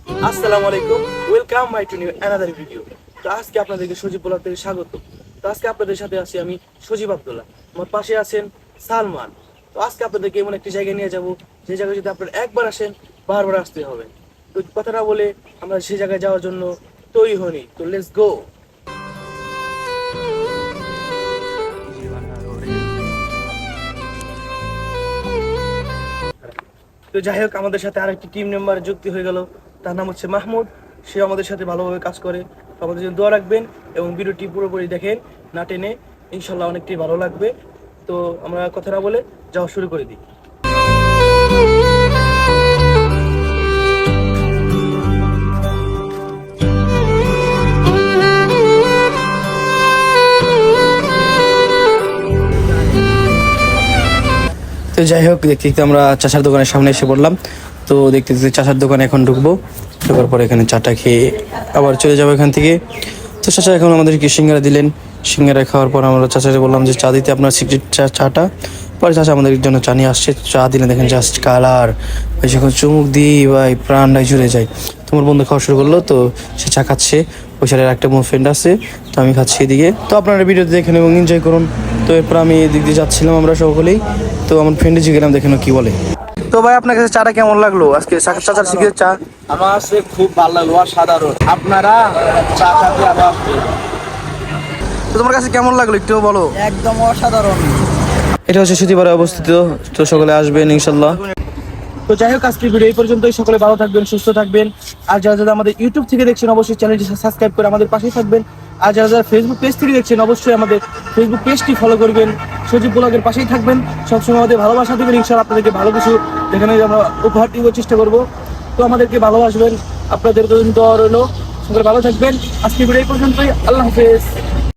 আসসালামু আলাইকুম, welcome my two new another video. তো আজকে আপনাদেরকে সজীব ব্লগ থেকে স্বাগত। তো আজকে আপনাদের সাথে আছি আমি সজীব আব্দুল্লাহ, আমার পাশে আছেন সালমান। তো আজকে আপনাদেরকে এমন একটি জায়গায় নিয়ে যাব যে জায়গায় যদি আপনারা একবার আসেন বারবার আসতে হবে। তো কথা না বলে আমরা সেই জায়গায় যাওয়ার জন্য তৈরি হই। তো লেটস গো। তো যাই হোক, আমাদের সাথে আরেকটি টিম মেম্বার যুক্ত হয়ে গেল, তার নাম হচ্ছে মাহমুদ। সে আমাদের সাথে ভালোভাবে কাজ করে। তো আমাদের জন্য দোয়া রাখবেন এবং ভিডিওটি পুরোপুরি দেখেন, না টেনে। ইনশাল্লাহ অনেকটাই ভালো লাগবে। তো আমরা কথা না বলে যাওয়া শুরু করে দিই। তো যাই হোক, দেখতে দেখতে আমরা চাচার দোকানের সামনে এসে পড়লাম। তো দেখতে দেখতে চাচার দোকানে এখন ঢুকবো, ঢোকার পরে এখানে চাটা খেয়ে আবার চলে যাবো এখান থেকে। তো চাচা এখন আমাদেরকে সিঙ্গারা দিলেন। সিঙ্গারা খাওয়ার পর আমরা চাচাকে বললাম যে চা দিতে, আপনার সিক্রেট চাটা। পরে চাচা আমাদের জন্য চা নিয়ে আসছে। চা দিলে দেখেন জাস্ট কালার, ভাই যখন চুমুক দিই ভাই প্রাণটাই জুড়ে যায়। তোমার বন্ধু খাওয়া শুরু করলো, তো সে চা খাচ্ছে। ওই সাইডের একটা মোর ফ্রেন্ড আছে, তো আমি খাচ্ছি এদিকে। তো আপনারা ভিডিওতে দেখেন এবং এনজয় করুন। তো এরপর আমি এদিক দিয়ে যাচ্ছিলাম আমরা সকলেই। তো আমার ফ্রেন্ডে জিগেলাম দেখেন কি বলে। তো ভাই আপনার কাছে চাটা কেমন লাগলো আজকে চাচার সিক্রেট চা? আমার কাছে খুব ভালো লাগলো, অসাধারণ। আপনারা চা খাতে আবার আসবেন। তো তোমার কাছে কেমন লাগলো একটু বলো। একদম অসাধারণ। এটা হচ্ছে সুতিপাড়ায় অবস্থিত, তো সকলে আসবেন ইনশাল্লাহ। তো যাই হোক, আজকের ভিডিও এই পর্যন্তই। সকলে ভালো থাকবেন, সুস্থ থাকবেন। আর যারা যারা আমাদের ইউটিউব থেকে দেখছেন অবশ্যই চ্যানেলটি সাবস্ক্রাইব করে আমাদের পাশেই থাকবেন। আর যারা যারা ফেসবুক পেজ থেকে দেখছেন অবশ্যই আমাদের ফেসবুক পেজটি ফলো করবেন, সজীব ব্লগের পাশেই থাকবেন। সবসময় আমাদের ভালোবাসা দেবেন, ইনশাআল্লাহ আপনাদেরকে ভালো কিছু যেখানে আমরা উপহার দেওয়ার চেষ্টা করবো। তো আমাদেরকে ভালোবাসবেন, আপনাদের দোয়া রইল। সকলে ভালো থাকবেন। আজকের ভিডিও এই পর্যন্তই। আল্লাহ হাফেজ।